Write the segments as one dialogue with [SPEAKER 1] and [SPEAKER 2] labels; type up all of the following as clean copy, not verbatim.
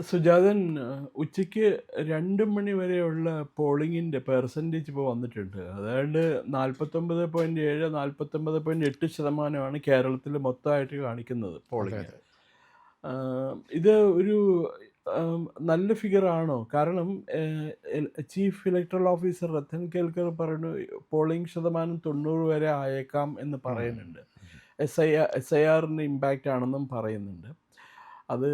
[SPEAKER 1] സുജാതൻ, ഉച്ചയ്ക്ക് 2 മണി വരെയുള്ള പോളിങ്ങിൻ്റെ പെർസെൻറ്റേജ് ഇപ്പോൾ വന്നിട്ടുണ്ട്. അതായത് 49.7, 49.8% കേരളത്തിൽ മൊത്തമായിട്ട് കാണിക്കുന്നത്
[SPEAKER 2] അതെ
[SPEAKER 1] പോളിങ്.
[SPEAKER 2] അതെ
[SPEAKER 1] ഇത് ഒരു നല്ല ഫിഗറാണോ? കാരണം chief electoral officer Rathan Kelkar പറയുന്നു പോളിംഗ് ശതമാനം 90 വരെ ആയേക്കാം എന്ന്
[SPEAKER 2] ഉം.
[SPEAKER 1] പറയുന്നുണ്ട്. SIR ഇമ്പാക്റ്റ് ആണെന്നും പറയുന്നുണ്ട്. അത്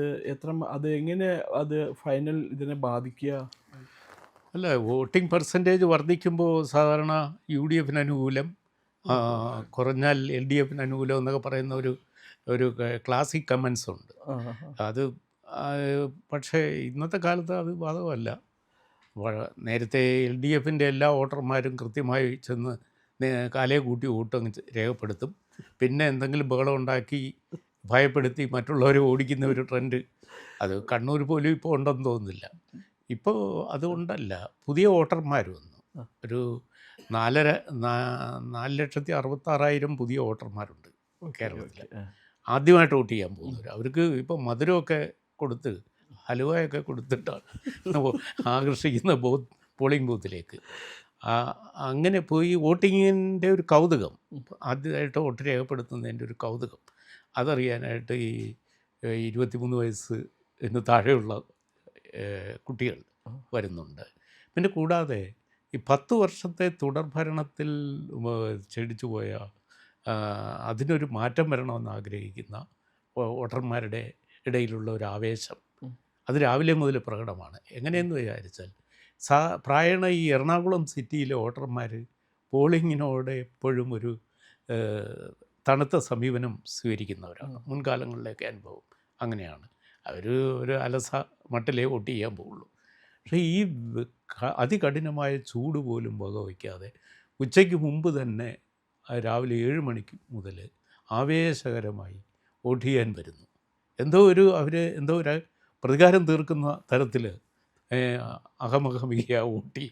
[SPEAKER 1] അത് എങ്ങനെ അത് ഫൈനൽ ഇതിനെ ബാധിക്കുക?
[SPEAKER 2] അല്ല, വോട്ടിംഗ് പെർസെൻറ്റേജ് വർദ്ധിക്കുമ്പോൾ സാധാരണ UDF അനുകൂലം, കുറഞ്ഞാൽ LDF അനുകൂലം എന്നൊക്കെ പറയുന്ന ഒരു ക്ലാസിക് കമൻസ് ഉണ്ട്.
[SPEAKER 1] ആ, ആ,
[SPEAKER 2] അത് പക്ഷേ ഇന്നത്തെ കാലത്ത് അത് ബാധകമല്ല. നേരത്തെ LDF എല്ലാ വോട്ടർമാരും കൃത്യമായി ചെന്ന് കാലേ കൂട്ടി വോട്ടങ്ങ് രേഖപ്പെടുത്തും. പിന്നെ എന്തെങ്കിലും ബഹളം ഉണ്ടാക്കി ഭയപ്പെടുത്തി മറ്റുള്ളവരെ ഓടിക്കുന്ന ഒരു ട്രെൻഡ് അത് കണ്ണൂർ പോലും ഇപ്പോൾ ഉണ്ടെന്ന് തോന്നുന്നില്ല. ഇപ്പോൾ അതുകൊണ്ടല്ല, പുതിയ വോട്ടർമാർ വന്നു.
[SPEAKER 1] ആ.
[SPEAKER 2] ഒരു 4,66,000 പുതിയ വോട്ടർമാരുണ്ട്
[SPEAKER 1] ഓക്കെ,
[SPEAKER 2] കേരളത്തിൽ.
[SPEAKER 1] ഓക്കെ.
[SPEAKER 2] ആദ്യമായിട്ട് വോട്ട് ചെയ്യാൻ പോകുന്നവർ. അവർക്ക് ഇപ്പോൾ മധുരമൊക്കെ കൊടുത്ത്, ഹലുവയൊക്കെ കൊടുത്തിട്ടാണ് ആകർഷിക്കുന്ന പോളിംഗ് ബൂത്തിലേക്ക്. അങ്ങനെ പോയി വോട്ടിങ്ങിൻ്റെ ഒരു കൗതുകം, ആദ്യമായിട്ട് വോട്ട് രേഖപ്പെടുത്തുന്നതിൻ്റെ ഒരു കൗതുകം അതറിയാനായിട്ട് ഈ 23 വയസ്സിന് താഴെയുള്ള കുട്ടികൾ വരുന്നുണ്ട്. പിന്നെ കൂടാതെ ഈ 10 വർഷത്തെ തുടർഭരണത്തിൽ ക്ഷണിച്ചു പോയ അതിനൊരു മാറ്റം വരണമെന്ന് ആഗ്രഹിക്കുന്ന വോട്ടർമാരുടെ ഇടയിലുള്ള ഒരു ആവേശം അത് രാവിലെ മുതൽ പ്രകടമാണ്. എങ്ങനെയെന്ന് വിചാരിച്ചാൽ പ്രായണ ഈ എറണാകുളം സിറ്റിയിലെ വോട്ടർമാർ പോളിങ്ങിനോട് എപ്പോഴും ഒരു തണുത്ത സമീപനം സ്വീകരിക്കുന്നവരാണ്. മുൻകാലങ്ങളിലേക്ക് അനുഭവം അങ്ങനെയാണ്. അവർ ഒരു അലസ മട്ടിലേ വോട്ട് ചെയ്യാൻ പോവുള്ളൂ. പക്ഷേ ഈ അതികഠിനമായ ചൂട് പോലും വകവയ്ക്കാതെ ഉച്ചയ്ക്ക് മുമ്പ് തന്നെ രാവിലെ 7 മണിക്ക് മുതൽ ആവേശകരമായി വോട്ട് ചെയ്യാൻ വരുന്നു. അവർ എന്തോ ഒരു പ്രതികാരം തീർക്കുന്ന തരത്തിൽ അഹമഹമിക വോട്ട്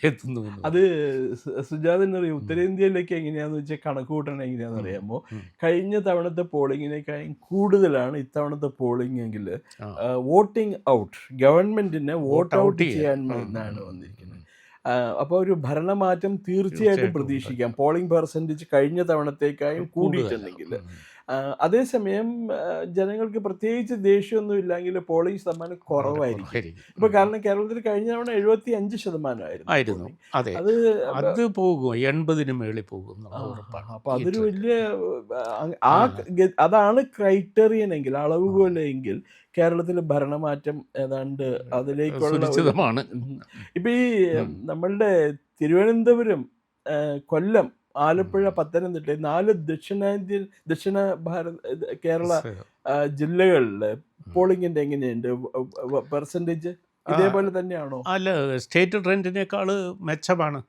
[SPEAKER 2] എത്തുന്നു.
[SPEAKER 1] അത് സുജാതൻ അറിയാം, ഉത്തരേന്ത്യയിലേക്ക് എങ്ങനെയാന്ന് വെച്ചാൽ കണക്ക് കൂട്ടണം എങ്ങനെയാണെന്ന് അറിയാമോ? കഴിഞ്ഞ തവണത്തെ പോളിങ്ങിനേക്കാളും കൂടുതലാണ് ഇത്തവണത്തെ പോളിംഗ് എങ്കിൽ വോട്ടിംഗ് ഔട്ട്, ഗവൺമെന്റിനെ വോട്ട് ഔട്ട് ചെയ്യാൻ എന്നാണ് വന്നിരിക്കുന്നത്. അപ്പോൾ ഒരു ഭരണമാറ്റം തീർച്ചയായിട്ടും പ്രതീക്ഷിക്കാം, പോളിംഗ് പെർസെൻറ്റേജ് കഴിഞ്ഞ തവണത്തേക്കാളും കൂടിയിട്ടുണ്ടെങ്കിൽ. അതേസമയം ജനങ്ങൾക്ക് പ്രത്യേകിച്ച് ദേഷ്യമൊന്നും ഇല്ലെങ്കിൽ പോളിംഗ് ശതമാനം കുറവായിരിക്കും. ഇപ്പോൾ കാരണം കേരളത്തിൽ കഴിഞ്ഞ തവണ 75%
[SPEAKER 2] അതെ, അത് പോകും, 80-ന് മേളിൽ പോകും.
[SPEAKER 1] അപ്പോൾ അതൊരു വലിയ അതാണ് ക്രൈറ്റീരിയൻ എങ്കിൽ, അളവുകോലെങ്കിൽ കേരളത്തിൽ ഭരണമാറ്റം ഏതാണ്ട് അതിലേക്കുള്ള. ഇപ്പം ഈ നമ്മളുടെ തിരുവനന്തപുരം, കൊല്ലം, ആലപ്പുഴ, പത്തനംതിട്ട 4 ദക്ഷിണ കേരള ജില്ലകളിൽ പോളിംഗിന്റെ എങ്ങനെയുണ്ട് പെർസെൻറ്റേജ്? ഇതേപോലെ തന്നെയാണോ?
[SPEAKER 2] അല്ല, സ്റ്റേറ്റ് ട്രെൻഡിനേക്കാൾ മെച്ചമാണ്.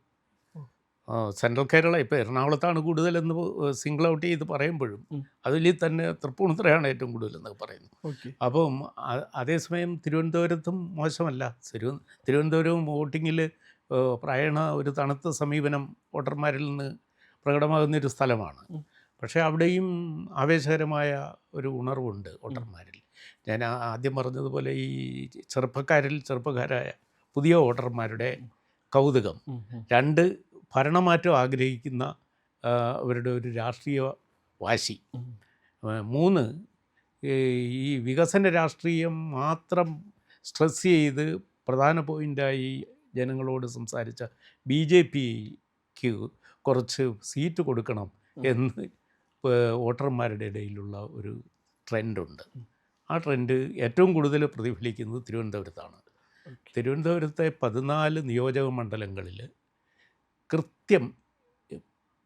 [SPEAKER 2] സെൻട്രൽ കേരള ഇപ്പോൾ എറണാകുളത്താണ് കൂടുതലെന്ന് സിംഗിൾ ഔട്ട് ചെയ്ത് പറയുമ്പോഴും അതിൽ തന്നെ തൃപ്പൂണിത്തുറയാണ് ഏറ്റവും കൂടുതലെന്ന് പറയുന്നു. അപ്പം അതേസമയം തിരുവനന്തപുരത്തും മോശമല്ല. തിരുവനന്തപുരവും വോട്ടിങ്ങിൽ പ്രായണ ഒരു തണുത്ത സമീപനം വോട്ടർമാരിൽ നിന്ന് പ്രകടമാകുന്നൊരു സ്ഥലമാണ്. പക്ഷേ അവിടെയും ആവേശകരമായ ഒരു ഉണർവുണ്ട് വോട്ടർമാരിൽ. ഞാൻ ആദ്യം പറഞ്ഞതുപോലെ ഈ ചെറുപ്പക്കാരായ പുതിയ വോട്ടർമാരുടെ കൗതുകം, 2 ഭരണമാറ്റം ആഗ്രഹിക്കുന്ന അവരുടെ ഒരു രാഷ്ട്രീയ വാശി, 3 ഈ വികസന രാഷ്ട്രീയം മാത്രം സ്ട്രെസ് ചെയ്ത് പ്രധാന പോയിൻ്റായി ജനങ്ങളോട് സംസാരിച്ച BJPക്ക് കുറച്ച് സീറ്റ് കൊടുക്കണം എന്ന് വോട്ടർമാരുടെ ഇടയിലുള്ള ഒരു ട്രെൻഡുണ്ട്. ആ ട്രെൻഡ് ഏറ്റവും കൂടുതൽ പ്രതിഫലിക്കുന്നത് തിരുവനന്തപുരത്താണ്. തിരുവനന്തപുരത്തെ 14 നിയോജക മണ്ഡലങ്ങളിൽ കൃത്യം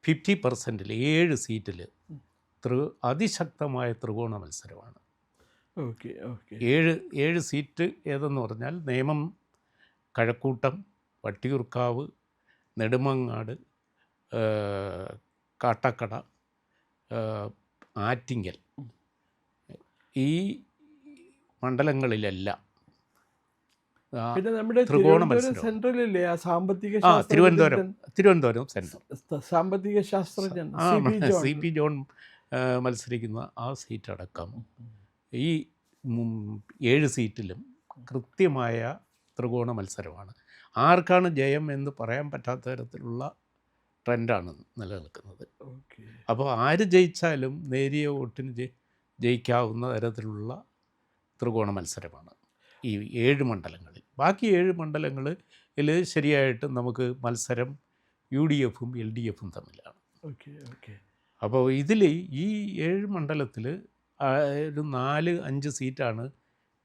[SPEAKER 2] 50%, 7 സീറ്റിൽ അതിശക്തമായ ത്രികോണ മത്സരമാണ്. 7 സീറ്റ് ഏതെന്ന് പറഞ്ഞാൽ നേമം, കഴക്കൂട്ടം, വട്ടിയൂർക്കാവ്, നെടുമങ്ങാട്, കാട്ടാക്കട, ആറ്റിങ്ങൽ, ഈ മണ്ഡലങ്ങളിലെല്ലാം
[SPEAKER 1] പിന്നെ നമ്മുടെ
[SPEAKER 2] ത്രികോണ മത്സരം.
[SPEAKER 1] സെൻട്രലില്ലേ ആ
[SPEAKER 2] തിരുവനന്തപുരം സെൻട്രൽ
[SPEAKER 1] സാമ്പത്തിക ശാസ്ത്രജ്ഞൻ
[SPEAKER 2] CP ജോൺ മത്സരിക്കുന്ന ആ സീറ്റടക്കം ഈ 7 സീറ്റിലും കൃത്യമായ ത്രികോണ മത്സരമാണ്. ആർക്കാണ് ജയം എന്ന് പറയാൻ പറ്റാത്ത തരത്തിലുള്ള ട്രെൻഡാണ് നിലനിൽക്കുന്നത്.
[SPEAKER 1] ഓക്കെ.
[SPEAKER 2] അപ്പോൾ ആര് ജയിച്ചാലും നേരിയ വോട്ടിന് ജയിക്കാവുന്ന തരത്തിലുള്ള ത്രികോണ മത്സരമാണ് ഈ 7 മണ്ഡലങ്ങളിൽ. ബാക്കി 7 മണ്ഡലങ്ങളിൽ ശരിയായിട്ട് നമുക്ക് മത്സരം UDFും LDFും തമ്മിലാണ്.
[SPEAKER 1] ഓക്കെ. ഓക്കെ.
[SPEAKER 2] അപ്പോൾ ഇതിൽ ഈ 7 മണ്ഡലത്തിൽ ഒരു 4-5 സീറ്റാണ്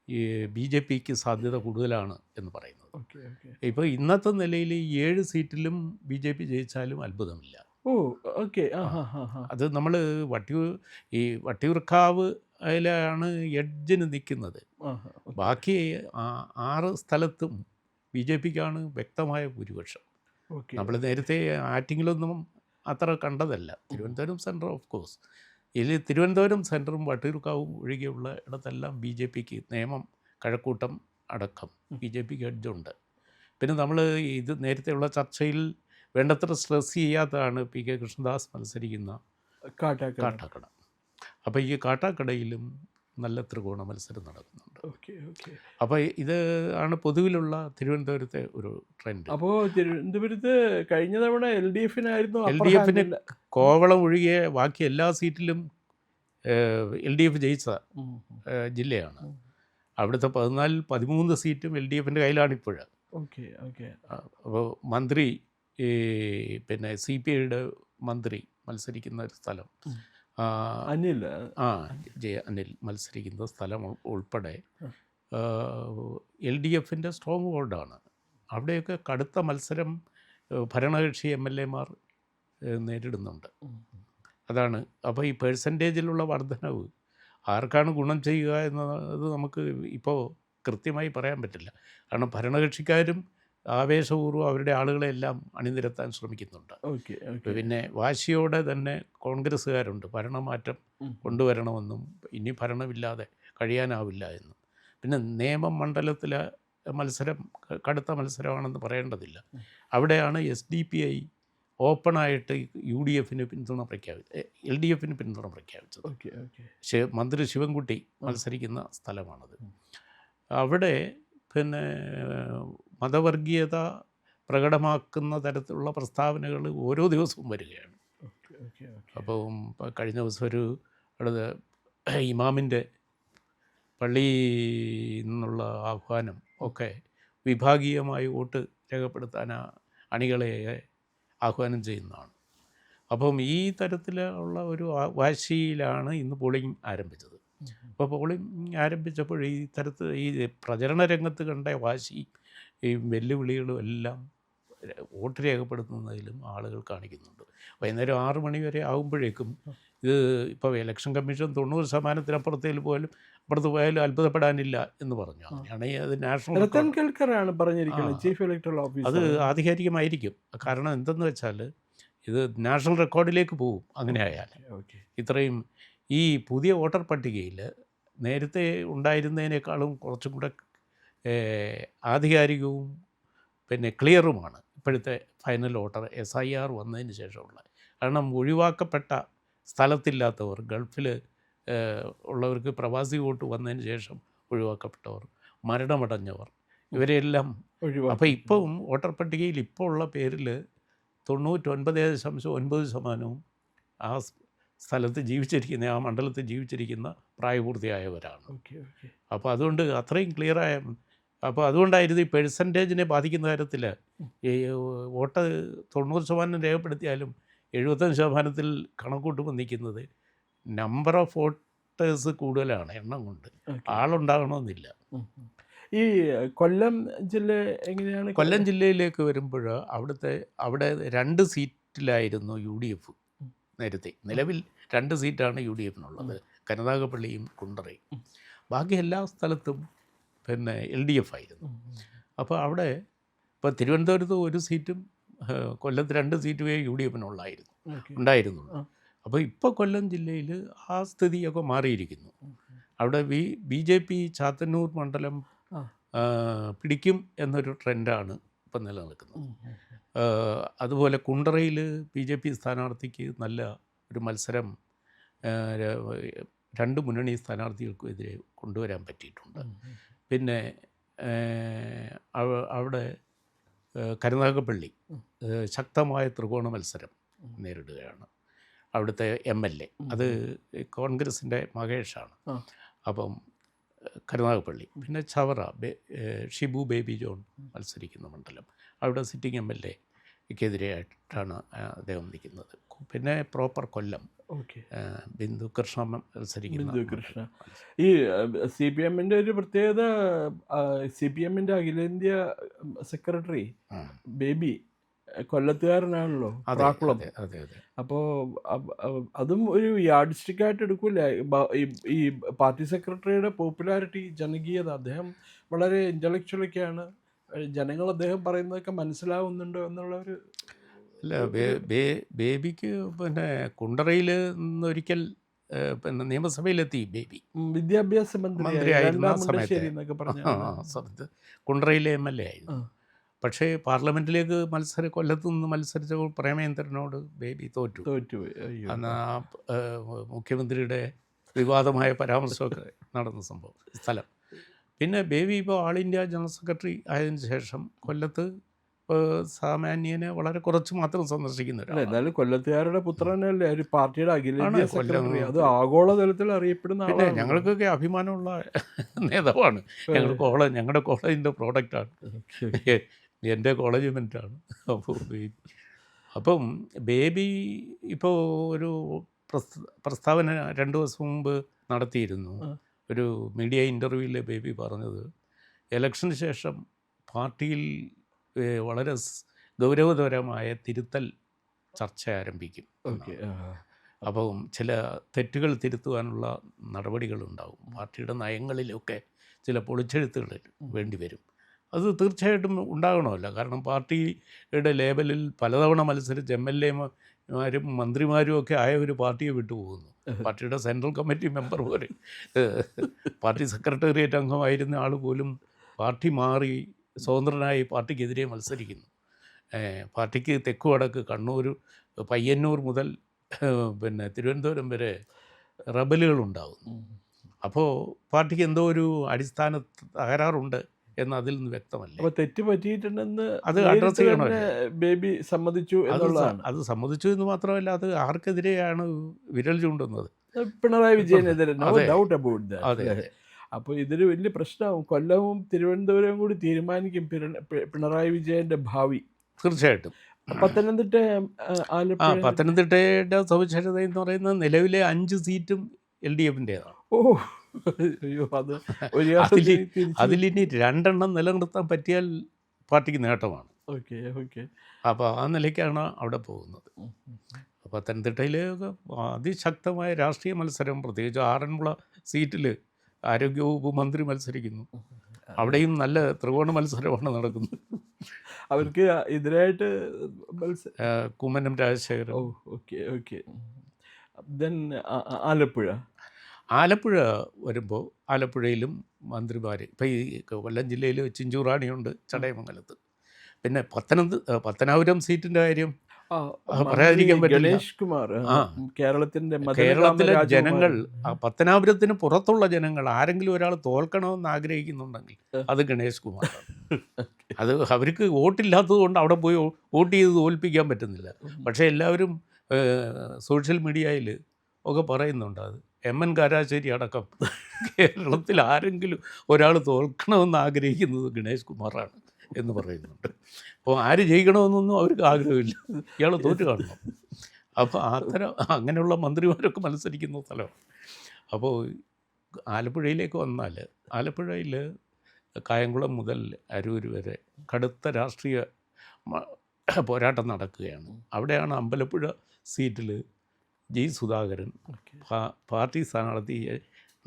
[SPEAKER 2] ഈ BJPക്ക് സാധ്യത കൂടുതലാണ് എന്ന് പറയുന്നത്.
[SPEAKER 1] ഓക്കെ. ഓക്കെ.
[SPEAKER 2] ഇപ്പോൾ ഇന്നത്തെ നിലയിൽ ഈ 7 സീറ്റിലും BJP ജയിച്ചാലും അത്ഭുതമില്ല.
[SPEAKER 1] ഓ, ഓക്കെ. ആ ഹാ ഹാ ഹാ.
[SPEAKER 2] അത് നമ്മൾ വട്ടിയൂർക്കാവ് അതിലാണ് എഡ്ജിന് നിൽക്കുന്നത്.
[SPEAKER 1] ആഹാ.
[SPEAKER 2] ബാക്കി 6 സ്ഥലത്തും BJPക്കാണ് വ്യക്തമായ ഭൂരിപക്ഷം.
[SPEAKER 1] ഓക്കെ.
[SPEAKER 2] നമ്മൾ നേരത്തെ ആറ്റിങ്ങിലൊന്നും അത്ര കണ്ടതല്ല. Thiruvananthapuram centre of course. ഇതിൽ തിരുവനന്തപുരം സെൻറ്ററും വട്ടിയൂർക്കാവും ഒഴികെയുള്ള ഇടത്തെല്ലാം BJPക്ക് നേമം കഴക്കൂട്ടം അടക്കം BJPക്ക് എഡ്ജുണ്ട്. പിന്നെ നമ്മൾ ഇത് നേരത്തെയുള്ള ചർച്ചയിൽ വേണ്ടത്ര സ്ട്രെസ് ചെയ്യാത്തതാണ് PK കൃഷ്ണദാസ് മത്സരിക്കുന്ന കാട്ടാക്കട. അപ്പോൾ ഈ കാട്ടാക്കടയിലും നല്ല ത്രികോണ മത്സരം നടക്കുന്നുണ്ട്.
[SPEAKER 1] ഓക്കെ. ഓക്കെ.
[SPEAKER 2] അപ്പോൾ ഇത് ആണ് പൊതുവിലുള്ള തിരുവനന്തപുരത്തെ ഒരു ട്രെൻഡ്.
[SPEAKER 1] അപ്പോൾ തിരുവനന്തപുരത്ത് കഴിഞ്ഞ തവണ LDFനായിരുന്നു
[SPEAKER 2] LDFന് കോവളം ഒഴികെ ബാക്കി എല്ലാ സീറ്റിലും LDF ജയിച്ച ജില്ലയാണ്. അവിടുത്തെ 14-13 സീറ്റും LDFൻ്റെ കയ്യിലാണിപ്പോൾ.
[SPEAKER 1] ഓക്കെ. ഓക്കെ.
[SPEAKER 2] അപ്പോൾ മന്ത്രി പിന്നെ CPIയുടെ മന്ത്രി മത്സരിക്കുന്ന ഒരു സ്ഥലം,
[SPEAKER 1] അനിൽ
[SPEAKER 2] അനിൽ മത്സരിക്കുന്ന സ്ഥലം ഉൾപ്പെടെ LDFൻ്റെ സ്ട്രോങ് ഹോൾഡാണ്. അവിടെയൊക്കെ കടുത്ത മത്സരം ഭരണകക്ഷി MLAമാർ നേരിടുന്നുണ്ട്. അതാണ്. അപ്പോൾ ഈ പേഴ്സൻറ്റേജിലുള്ള വർധനവ് ആർക്കാണ് ഗുണം ചെയ്യുക എന്നത് നമുക്ക് ഇപ്പോൾ കൃത്യമായി പറയാൻ പറ്റില്ല. കാരണം ഭരണകക്ഷിക്കാരും ആവേശപൂർവ്വം അവരുടെ ആളുകളെല്ലാം അണിനിരത്താൻ ശ്രമിക്കുന്നുണ്ട്.
[SPEAKER 1] ഓക്കെ.
[SPEAKER 2] പിന്നെ വാശിയോടെ തന്നെ കോൺഗ്രസ്സുകാരുണ്ട് ഭരണമാറ്റം കൊണ്ടുവരണമെന്നും ഇനി ഭരണമില്ലാതെ കഴിയാനാവില്ല എന്നും. പിന്നെ നേമം മണ്ഡലത്തിലെ മത്സരം കടുത്ത മത്സരമാണെന്ന് പറയേണ്ടതില്ല. അവിടെയാണ് SDPI ഓപ്പണായിട്ട് UDFന് പിന്തുണ LDFന് പിന്തുണ പ്രഖ്യാപിച്ചത്.
[SPEAKER 1] ഓക്കെ. ഓക്കെ.
[SPEAKER 2] മന്ത്രി ശിവൻകുട്ടി മത്സരിക്കുന്ന സ്ഥലമാണത്. അവിടെ പിന്നെ മതവർഗീയത പ്രകടമാക്കുന്ന തരത്തിലുള്ള പ്രസ്താവനകൾ ഓരോ ദിവസവും വരികയാണ്. അപ്പം കഴിഞ്ഞ ദിവസം ഒരു ഇമാമിൻ്റെ പള്ളിയിൽ നിന്നുള്ള ആഹ്വാനം ഒക്കെ വിഭാഗീയമായി വോട്ട് രേഖപ്പെടുത്താൻ അണികളെ ആഹ്വാനം ചെയ്യുന്നതാണ്. അപ്പം ഈ തരത്തിലുള്ള ഒരു വാശിയിലാണ് ഇന്ന് പോളിംഗ് ആരംഭിച്ചത്. അപ്പോൾ പോളിംഗ് ആരംഭിച്ചപ്പോൾ ഈ പ്രചരണ രംഗത്ത് കണ്ട വാശി ഈ വെല്ലുവിളികളും എല്ലാം വോട്ട് രേഖപ്പെടുത്തുന്നതിലും ആളുകൾ കാണിക്കുന്നുണ്ട്. വൈകുന്നേരം 6 മണി വരെ ആകുമ്പോഴേക്കും ഇത് ഇപ്പോൾ ഇലക്ഷൻ കമ്മീഷൻ 90% പോലും അപ്പുറത്ത് പോയാലും അത്ഭുതപ്പെടാനില്ല എന്ന് പറഞ്ഞു. അങ്ങനെയാണെങ്കിൽ അത് നാഷണൽ
[SPEAKER 1] ചീഫ് ഇലക്ടറൽ ഓഫീസർ
[SPEAKER 2] അത് ആധികാരികമായിരിക്കും. കാരണം എന്തെന്ന് വെച്ചാൽ ഇത് നാഷണൽ റെക്കോർഡിലേക്ക് പോകും. അങ്ങനെ ആയാൽ ഇത്രയും ഈ പുതിയ വോട്ടർ പട്ടികയിൽ നേരത്തെ ഉണ്ടായിരുന്നതിനേക്കാളും കുറച്ചും കൂടെ ആധികാരികവും പിന്നെ ക്ലിയറുമാണ് ഇപ്പോഴത്തെ ഫൈനൽ വോട്ടർ SIR വന്നതിന് ശേഷമുള്ള. കാരണം ഒഴിവാക്കപ്പെട്ട സ്ഥലത്തില്ലാത്തവർ, ഗൾഫിൽ ഉള്ളവർക്ക് പ്രവാസി വോട്ട് വന്നതിന് ശേഷം ഒഴിവാക്കപ്പെട്ടവർ, മരണമടഞ്ഞവർ, ഇവരെല്ലാം അപ്പോൾ ഇപ്പം വോട്ടർ പട്ടികയിൽ ഇപ്പോൾ ഉള്ള പേരിൽ 99.9% ആ സ്ഥലത്ത് ജീവിച്ചിരിക്കുന്ന, ആ മണ്ഡലത്തിൽ ജീവിച്ചിരിക്കുന്ന പ്രായപൂർത്തിയായവരാണ്. അപ്പോൾ അതുകൊണ്ട് അത്രയും ക്ലിയറായ, അപ്പോൾ അതുകൊണ്ടായിരുന്നു ഈ പെർസെൻറ്റേജിനെ ബാധിക്കുന്ന കാര്യത്തിൽ ഈ വോട്ട് 90% രേഖപ്പെടുത്തിയാലും 75% കണക്കൂട്ടുമ്പോൾ നിൽക്കുന്നത് നമ്പർ ഓഫ് വോട്ടേഴ്സ് കൂടുതലാണ് എണ്ണം കൊണ്ട്, ആളുണ്ടാകണമെന്നില്ല.
[SPEAKER 1] ഈ കൊല്ലം ജില്ല എങ്ങനെയാണ്?
[SPEAKER 2] കൊല്ലം ജില്ലയിലേക്ക് വരുമ്പോൾ അവിടെ 2 സീറ്റിലായിരുന്നു UDF നേരത്തെ. നിലവിൽ 2 സീറ്റാണ് UDFനുള്ളത്, കരുനാഗപ്പള്ളിയും കുണ്ടറയും. ബാക്കി എല്ലാ സ്ഥലത്തും പിന്നെ LDF ആയിരുന്നു. അപ്പോൾ അവിടെ ഇപ്പോൾ തിരുവനന്തപുരത്ത് 1 സീറ്റും കൊല്ലത്ത് 2 സീറ്റുമേ ഉണ്ടായിരുന്നുള്ളൂ. അപ്പോൾ ഇപ്പോൾ കൊല്ലം ജില്ലയിൽ ആ സ്ഥിതിയൊക്കെ മാറിയിരിക്കുന്നു. അവിടെ BJP ചാത്തന്നൂർ മണ്ഡലം പിടിക്കും എന്നൊരു ട്രെൻഡാണ് ഇപ്പം നിലനിൽക്കുന്നത്. അതുപോലെ കുണ്ടറയിൽ BJP സ്ഥാനാർത്ഥിക്ക് നല്ല ഒരു മത്സരം 2 മുന്നണി സ്ഥാനാർത്ഥികൾക്കും എതിരെ കൊണ്ടുവരാൻ പറ്റിയിട്ടുണ്ട്. പിന്നെ അവിടെ കരുനാഗപ്പള്ളി ശക്തമായ ത്രികോണ മത്സരം നേരിടുകയാണ്. അവിടുത്തെ MLA അത് കോൺഗ്രസിൻ്റെ മഹേഷാണ്. അപ്പം കരുനാഗപ്പള്ളി, പിന്നെ ചവറ ഷിബു ബേബി ജോൺ മത്സരിക്കുന്ന മണ്ഡലം, അവിടെ സിറ്റിംഗ് MLAക്കെതിരെയായിട്ടാണ് അദ്ദേഹം നിൽക്കുന്നത്. പിന്നെ പ്രോപ്പർ കൊല്ലം ബിന്ദു കൃഷ്ണ മത്സരിക്കുന്ന.
[SPEAKER 1] ഈ CPM-ൻ്റെ ഒരു പ്രത്യേകത, CPM-ൻ്റെ അഖിലേന്ത്യാ സെക്രട്ടറി ബേബി കൊല്ലത്തുകാരനാണല്ലോ, പ്രാക്കുളം. അപ്പോൾ അതും ഒരു യാർഡ് സ്റ്റിക്കായിട്ട് എടുക്കില്ല ഈ പാർട്ടി സെക്രട്ടറിയുടെ പോപ്പുലാരിറ്റി, ജനകീയത. അദ്ദേഹം വളരെ ഇൻ്റലക്ച്വലൊക്കെയാണ്, ജനങ്ങൾ അദ്ദേഹം പറയുന്നതൊക്കെ മനസ്സിലാവുന്നുണ്ടോ എന്നുള്ള ഒരു.
[SPEAKER 2] അല്ല, ബേബിക്ക് പിന്നെ കുണ്ടറയിൽ നിന്നൊരിക്കൽ പിന്നെ നിയമസഭയിലെത്തി ബേബി,
[SPEAKER 1] വിദ്യാഭ്യാസ
[SPEAKER 2] മന്ത്രിയായിരുന്ന സമയത്ത് കുണ്ടറയിലെ MLA ആയിരുന്നു. പക്ഷേ പാർലമെൻറ്റിലേക്ക് കൊല്ലത്ത് നിന്ന് മത്സരിച്ച പ്രേമേന്ദ്രനോട് ബേബി തോറ്റുപോയി. അന്ന് മുഖ്യമന്ത്രിയുടെ വിവാദമായ പരാമർശമൊക്കെ നടന്ന സ്ഥലം. പിന്നെ ബേബി ഇപ്പോൾ ആൾ ഇന്ത്യ ജനറൽ സെക്രട്ടറി ആയതിനു ശേഷം കൊല്ലത്ത് സാമാന്യനെ വളരെ കുറച്ച് മാത്രം സന്ദർശിക്കുന്നില്ല.
[SPEAKER 1] എന്നാലും കൊല്ലത്തുകാരുടെ പുത്രനല്ലേ ഒരു പാർട്ടിയുടെ അഖിലേന്ത്യാ സെക്രട്ടറി, അത് ആഗോളതലത്തിൽ അറിയപ്പെടുന്ന.
[SPEAKER 2] പിന്നെ ഞങ്ങൾക്കൊക്കെ അഭിമാനമുള്ള നേതാവാണ്. ഞങ്ങളുടെ കോളേജിൻ്റെ പ്രോഡക്റ്റാണ്, എൻ്റെ കോളേജ് മെൻറ്റാണ്. അപ്പം ബേബി ഇപ്പോൾ ഒരു പ്രസ്താവന 2 ദിവസം മുമ്പ് നടത്തിയിരുന്നു. ഒരു മീഡിയ ഇൻ്റർവ്യൂവിൽ ബേബി പറഞ്ഞത്, ഇലക്ഷന് ശേഷം പാർട്ടിയിൽ വളരെ ഗൗരവതരമായ തിരുത്തൽ ചർച്ച ആരംഭിക്കും. അപ്പം ചില തെറ്റുകൾ തിരുത്തുവാനുള്ള നടപടികളുണ്ടാവും. പാർട്ടിയുടെ നയങ്ങളിലൊക്കെ ചില പൊളിച്ചെഴുത്തുകൾ വേണ്ടി വരും. അത് തീർച്ചയായിട്ടും ഉണ്ടാകണമല്ലോ. കാരണം പാർട്ടിയുടെ ലേബലിൽ പലതവണ മത്സരിച്ച് MLAമാരും മന്ത്രിമാരും ഒക്കെ ആയ ഒരു പാർട്ടിയെ വിട്ടുപോകുന്നു. പാർട്ടിയുടെ സെൻട്രൽ കമ്മിറ്റി മെമ്പർ പോലെ, പാർട്ടി സെക്രട്ടേറിയറ്റ് അംഗമായിരുന്ന ആൾ പോലും പാർട്ടി മാറി സ്വതന്ത്രനായി പാർട്ടിക്കെതിരെ മത്സരിക്കുന്നു. പാർട്ടിക്ക് തെക്കു വടക്ക് കണ്ണൂർ, പയ്യന്നൂർ മുതൽ പിന്നെ തിരുവനന്തപുരം വരെ റബലുകളുണ്ടാകുന്നു. അപ്പോൾ പാർട്ടിക്ക് എന്തോ ഒരു അടിസ്ഥാന തകരാറുണ്ട് എന്ന് അതിൽ നിന്ന് വ്യക്തമല്ല.
[SPEAKER 1] അപ്പോൾ തെറ്റ് പറ്റിയിട്ടുണ്ടെന്ന്
[SPEAKER 2] അത് അഡ്രസ് ചെയ്യണമല്ലോ.
[SPEAKER 1] ബേബി സമ്മതിച്ചു എന്നുള്ളതാണ്.
[SPEAKER 2] അത് സമ്മതിച്ചു എന്ന് മാത്രമല്ല, അത് ആർക്കെതിരെയാണ് വിരൽ ചൂണ്ടുന്നത്?
[SPEAKER 1] പിണറായി വിജയനെതിരെ, നോ ഡൗട്ട് അബൌട്ട് ദാറ്റ്.
[SPEAKER 2] അതെ.
[SPEAKER 1] അപ്പോൾ ഇതൊരു വലിയ പ്രശ്നമാവും. കൊല്ലവും തിരുവനന്തപുരവും കൂടി തീരുമാനിക്കും പിണറായി വിജയൻ്റെ ഭാവി.
[SPEAKER 2] തീർച്ചയായിട്ടും.
[SPEAKER 1] പത്തനംതിട്ട,
[SPEAKER 2] പത്തനംതിട്ടയുടെ സവിശേഷത എന്ന് പറയുന്നത് നിലവിലെ 5 സീറ്റും LDFൻ്റേതാണ്. അതിലിനി 2 എണ്ണം നിലനിർത്താൻ പറ്റിയാൽ പാർട്ടിക്ക് നേട്ടമാണ്. അപ്പോൾ ആ നിലയ്ക്കാണ് അവിടെ പോകുന്നത്. പത്തനംതിട്ടയിൽ അതിശക്തമായ രാഷ്ട്രീയ മത്സരം, പ്രത്യേകിച്ച് ആറന്മുള സീറ്റിൽ ആരോഗ്യവകുപ്പ് മന്ത്രി മത്സരിക്കുന്നു. അവിടെയും നല്ല ത്രികോണ മത്സരമാണ് നടക്കുന്നത്.
[SPEAKER 1] അവർക്ക് എതിരായിട്ട്
[SPEAKER 2] കുമ്മനം രാജശേഖരൻ. ആലപ്പുഴ വരുമ്പോൾ ആലപ്പുഴയിലും മന്ത്രിമാർ, ഇപ്പോൾ ഈ കൊല്ലം ജില്ലയിൽ ചിഞ്ചൂറാണിയുണ്ട് ചടയമംഗലത്ത്. പിന്നെ പത്തനാപുരം സീറ്റിൻ്റെ കാര്യം പറയാതിരിക്കാൻ പറ്റില്ല.
[SPEAKER 1] ഗണേഷ് കുമാർ,
[SPEAKER 2] കേരളത്തിലെ ജനങ്ങൾ, പത്തനാപുരത്തിന് പുറത്തുള്ള ജനങ്ങൾ ആരെങ്കിലും ഒരാൾ തോൽക്കണമെന്ന് ആഗ്രഹിക്കുന്നുണ്ടെങ്കിൽ അത് ഗണേഷ് കുമാറാണ്. അത് അവർക്ക് വോട്ടില്ലാത്തത് കൊണ്ട് അവിടെ പോയി വോട്ട് ചെയ്ത് തോൽപ്പിക്കാൻ പറ്റുന്നില്ല. പക്ഷേ എല്ലാവരും സോഷ്യൽ മീഡിയയിൽ ഒക്കെ പറയുന്നുണ്ട്, അത് MN കാരാശ്ശേരി അടക്കം കേരളത്തിൽ ആരെങ്കിലും ഒരാൾ തോൽക്കണമെന്ന് ആഗ്രഹിക്കുന്നത് ഗണേഷ് കുമാറാണ് എന്ന് പറയുന്നുണ്ട്. അപ്പോൾ ആര് ജയിക്കണമെന്നൊന്നും അവർക്ക് ആഗ്രഹമില്ല, ഇയാൾ തോറ്റു കാണണം. അപ്പോൾ അങ്ങനെയുള്ള മന്ത്രിമാരൊക്കെ മത്സരിക്കുന്ന സ്ഥലമാണ്. അപ്പോൾ ആലപ്പുഴയിലേക്ക് വന്നാൽ, ആലപ്പുഴയിൽ കായംകുളം മുതൽ അരൂർ വരെ കടുത്ത രാഷ്ട്രീയ പോരാട്ടം നടക്കുകയാണ്. അവിടെയാണ് അമ്പലപ്പുഴ സീറ്റിൽ ജി സുധാകരൻ പാർട്ടി സ്ഥാനാർത്ഥി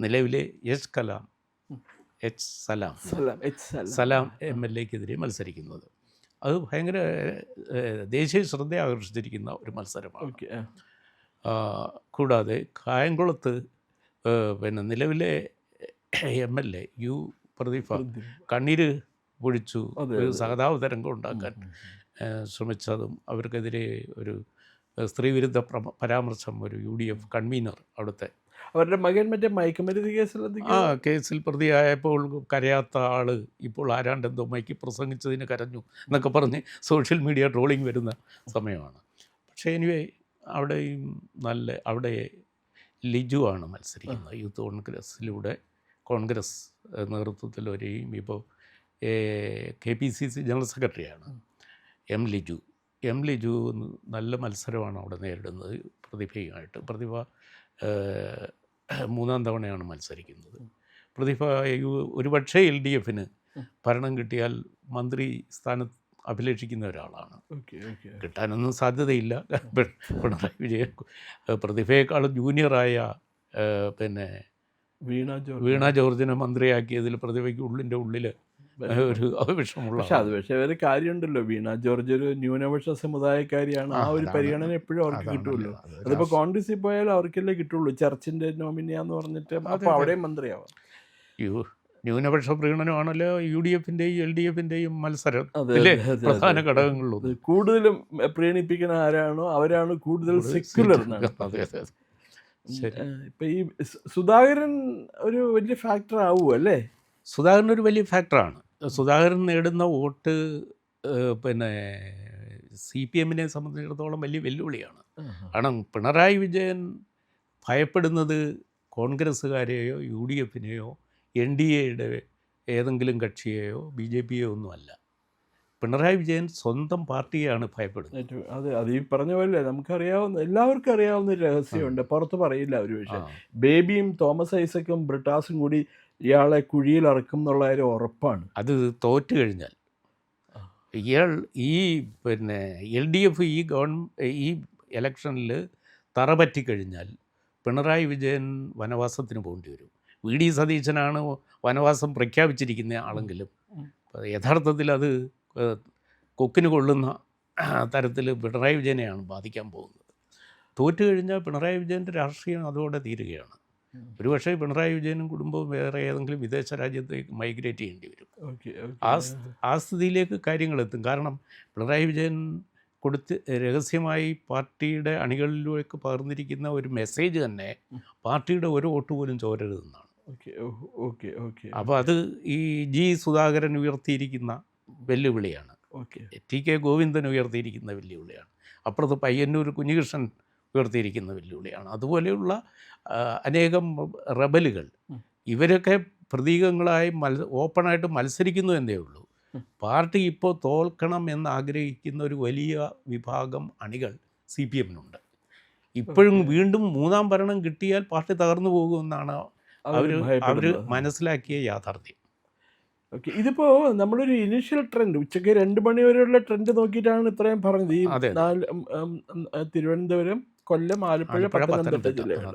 [SPEAKER 2] നിലവിലെ സലാം MLAക്കെതിരെ മത്സരിക്കുന്നത്. അത് ഭയങ്കര ദേശീയ ശ്രദ്ധ ആകർഷിച്ചിരിക്കുന്ന ഒരു മത്സരമാണ്. കൂടാതെ കായംകുളത്ത് പിന്നെ നിലവിലെ MLA യു പ്രദീപ കണ്ണീര് പൊഴിച്ചു ഒരു സഹതാപ തരംഗം ഉണ്ടാക്കാൻ ശ്രമിച്ചതും, അവർക്കെതിരെ ഒരു സ്ത്രീവിരുദ്ധ പരാമർശം ഒരു UDF കൺവീനർ അവിടുത്തെ
[SPEAKER 1] അവരുടെ മകൻ മറ്റേ മയക്കുമരുന്ന് കേസിൽ
[SPEAKER 2] കേസിൽ പ്രതിയായപ്പോൾ കരയാത്ത ആള് ഇപ്പോൾ ആരാണ്ടെന്തോ മൈക്ക് പ്രസംഗിച്ചതിന് കരഞ്ഞു എന്നൊക്കെ പറഞ്ഞ് സോഷ്യൽ മീഡിയ ട്രോളിങ് വരുന്ന സമയമാണ്. പക്ഷേ എനിവേ അവിടെ ലിജു ആണ് മത്സരിക്കുന്നത്. യൂത്ത് കോൺഗ്രസ്സിലൂടെ കോൺഗ്രസ് നേതൃത്വത്തിൽ വരെയും ഇപ്പോൾ KPCC ജനറൽ സെക്രട്ടറിയാണ് എം ലിജു നല്ല മത്സരമാണ് അവിടെ നേരിടുന്നത് പ്രതിഭയുമായിട്ട്. പ്രതിഭ 3-ാം തവണയാണ് മത്സരിക്കുന്നത്. പ്രതിഭ ഒരുപക്ഷേ LDFന് ഭരണം കിട്ടിയാൽ മന്ത്രി സ്ഥാനത്ത് അഭിലേഷിക്കുന്ന ഒരാളാണ്. കിട്ടാനൊന്നും സാധ്യതയില്ല. പിണറായി വിജയൻ പ്രതിഭയെക്കാളും ജൂനിയറായ പിന്നെ വീണ ജോർജിനെ മന്ത്രിയാക്കിയതിൽ പ്രതിഭയ്ക്ക് ഉള്ളിൽ ഒരു വിഷമമുള്ള.
[SPEAKER 1] പക്ഷെ ഒരു കാര്യമുണ്ടല്ലോ, വീണ ജോർജ് ഒരു ന്യൂനപക്ഷ സമുദായക്കാരിയാണ്. ആ ഒരു പരിഗണന എപ്പോഴും അവർക്ക് കിട്ടുമല്ലോ. അതിപ്പോൾ കോൺഗ്രസിൽ പോയാലും അവർക്കല്ലേ കിട്ടുള്ളൂ, ചർച്ചിന്റെ നോമിനിയാന്ന് പറഞ്ഞിട്ട്. അപ്പോൾ അവിടെയും മന്ത്രിയാവാം.
[SPEAKER 2] ന്യൂനപക്ഷ പ്രീണനമാണല്ലോ UDFന്റെയും LDFന്റെയും മത്സരം പ്രധാന ഘടകങ്ങളിലൊന്നും.
[SPEAKER 1] കൂടുതലും പ്രീണിപ്പിക്കുന്ന ആരാണോ അവരാണ് കൂടുതൽ സെക്യുലർ. ഇപ്പൊ ഈ സുധാകരൻ ഒരു വലിയ ഫാക്ടർ ആവുമോ അല്ലേ?
[SPEAKER 2] സുധാകരൻ ഒരു വലിയ ഫാക്ടറാണ്. സുധാകരൻ നേടുന്ന വോട്ട് പിന്നെ CPMനെ സംബന്ധിച്ചിടത്തോളം വലിയ വെല്ലുവിളിയാണ്. കാരണം പിണറായി വിജയൻ ഭയപ്പെടുന്നത് കോൺഗ്രസ്സുകാരെയോ UDFനെയോ NDAയുടെ ഏതെങ്കിലും കക്ഷിയെയോ BJPയോ ഒന്നുമല്ല. പിണറായി വിജയൻ സ്വന്തം പാർട്ടിയാണ് ഭയപ്പെടുന്നത്.
[SPEAKER 1] അത് ഈ പറഞ്ഞ പോലെ എല്ലാവർക്കും അറിയാവുന്ന ഒരു രഹസ്യമുണ്ട്, പുറത്ത് പറയില്ല ഒരു വിഷയം. ബേബിയും തോമസ് ഐസക്കും ബ്രിട്ടാസും കൂടി ഇയാളെ കുഴിയിൽ ഇറക്കും എന്നുള്ള കാര്യം ഉറപ്പാണ്.
[SPEAKER 2] അത് തോറ്റു കഴിഞ്ഞാൽ ഇയാൾ പിന്നെ LDF ഈ ഇലക്ഷനിൽ തറ പറ്റിക്കഴിഞ്ഞാൽ പിണറായി വിജയൻ വനവാസത്തിന് പോകേണ്ടി വരും. VD സതീശനാണ് വനവാസം പ്രഖ്യാപിച്ചിരിക്കുന്ന ആളെങ്കിലും യഥാർത്ഥത്തിൽ അത് കൊക്കിന് കൊള്ളുന്ന തരത്തിൽ പിണറായി വിജയനെയാണ് ബാധിക്കാൻ പോകുന്നത്. തോറ്റു കഴിഞ്ഞാൽ പിണറായി വിജയൻ്റെ രാഷ്ട്രീയം അതോടെ തീരുകയാണ്. ഒരുപക്ഷേ പിണറായി വിജയനും കുടുംബവും വേറെ ഏതെങ്കിലും വിദേശ രാജ്യത്തേക്ക് മൈഗ്രേറ്റ് ചെയ്യേണ്ടി വരും. ആ സ്ഥിതിയിലേക്ക് കാര്യങ്ങളെത്തും. കാരണം പിണറായി വിജയൻ രഹസ്യമായി പാർട്ടിയുടെ അണികളിലേക്ക് പകർന്നിരിക്കുന്ന ഒരു മെസ്സേജ് തന്നെ പാർട്ടിയുടെ ഒരു വോട്ട് പോലും ചോരരുതെന്നാണ്. അപ്പോൾ അത് ഈ സുധാകരൻ ഉയർത്തിയിരിക്കുന്ന വെല്ലുവിളിയാണ്. TK ഗോവിന്ദൻ ഉയർത്തിയിരിക്കുന്ന വെല്ലുവിളിയാണ്. അപ്പുറത്ത് പയ്യന്നൂർ കുഞ്ഞികൃഷ്ണൻ ഉയർത്തിയിരിക്കുന്ന വെല്ലുവിളിയാണ്. അതുപോലെയുള്ള അനേകം റബലുകൾ ഇവരൊക്കെ പ്രതീകങ്ങളായി ഓപ്പണായിട്ട് മത്സരിക്കുന്നു എന്നേ ഉള്ളൂ. പാർട്ടി ഇപ്പോൾ തോൽക്കണം എന്നാഗ്രഹിക്കുന്ന ഒരു വലിയ വിഭാഗം അണികൾ CPMനുണ്ട്. ഇപ്പോഴും വീണ്ടും 3-ാം ഭരണം കിട്ടിയാൽ പാർട്ടി തകർന്നു പോകുമെന്നാണ് അവർ മനസ്സിലാക്കിയ യാഥാർത്ഥ്യം.
[SPEAKER 1] ഇതിപ്പോൾ നമ്മളൊരു ഇനീഷ്യൽ ട്രെൻഡ് ഉച്ചയ്ക്ക് 2 മണി വരെയുള്ള ട്രെൻഡ് നോക്കിയിട്ടാണ് ഇത്രയും പറഞ്ഞത്. ഈ തിരുവനന്തപുരം, കൊല്ലം, ആലപ്പുഴ, പത്തനംതിട്ട ജില്ലകൾ.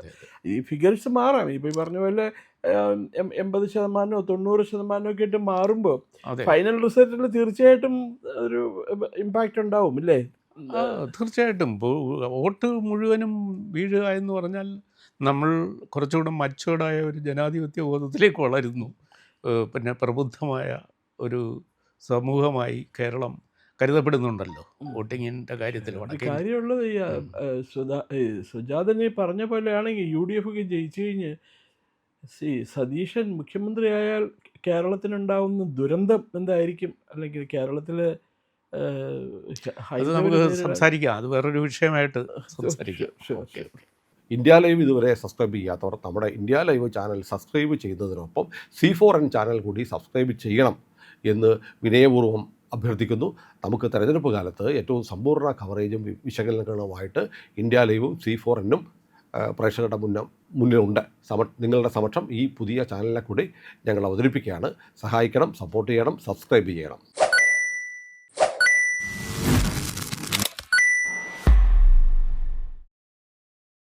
[SPEAKER 1] ഈ ഫിഗേഴ്സ് മാറാം. ഇപ്പോൾ ഈ പറഞ്ഞ പോലെ 80%, 90% ഒക്കെ ആയിട്ട് മാറുമ്പോൾ ഫൈനൽ റിസൾട്ടിൽ തീർച്ചയായിട്ടും ഒരു ഇമ്പാക്റ്റ് ഉണ്ടാവും അല്ലേ?
[SPEAKER 2] തീർച്ചയായിട്ടും. വോട്ട് മുഴുവനും വീഴുക എന്ന് പറഞ്ഞാൽ നമ്മൾ കുറച്ചുകൂടെ മച്ചുവേർഡായ ഒരു ജനാധിപത്യ ബോധത്തിലേക്ക് വളരുന്നു. പിന്നെ പ്രബുദ്ധമായ ഒരു സമൂഹമായി കേരളം കരുതപ്പെടുന്നുണ്ടല്ലോ വോട്ടിങ്ങിൻ്റെ കാര്യത്തിൽ.
[SPEAKER 1] കാര്യമുള്ളത് സുജാതനെ പറഞ്ഞ പോലെയാണെങ്കിൽ UDF ഒക്കെ ജയിച്ചു കഴിഞ്ഞ് സതീശൻ മുഖ്യമന്ത്രിയായാൽ കേരളത്തിനുണ്ടാവുന്ന ദുരന്തം എന്തായിരിക്കും? അല്ലെങ്കിൽ കേരളത്തിൽ
[SPEAKER 2] നമുക്ക് സംസാരിക്കാം, അത് വേറൊരു വിഷയമായിട്ട് സംസാരിക്കാം.
[SPEAKER 3] ഇന്ത്യ ലൈവ് ഇതുവരെ സബ്സ്ക്രൈബ് ചെയ്യാത്തവർ നമ്മുടെ ഇന്ത്യ ലൈവ് ചാനൽ സബ്സ്ക്രൈബ് ചെയ്യുന്നതിനൊപ്പം C4N ചാനൽ കൂടി സബ്സ്ക്രൈബ് ചെയ്യണം എന്ന് വിനയപൂർവ്വം അഭ്യർത്ഥിക്കുന്നു. നമുക്ക് തെരഞ്ഞെടുപ്പ് കാലത്ത് ഏറ്റവും സമ്പൂർണ്ണ കവറേജും വിശകലനങ്ങളുമായിട്ട് ഇന്ത്യ ലൈവും C4Nഉം പ്രേക്ഷകരുടെ മുന്നിലുണ്ട്. നിങ്ങളുടെ സമക്ഷം ഈ പുതിയ ചാനലിനെ കൂടി ഞങ്ങൾ അവതരിപ്പിക്കുകയാണ്. സഹായിക്കണം, സപ്പോർട്ട് ചെയ്യണം, സബ്സ്ക്രൈബ് ചെയ്യണം.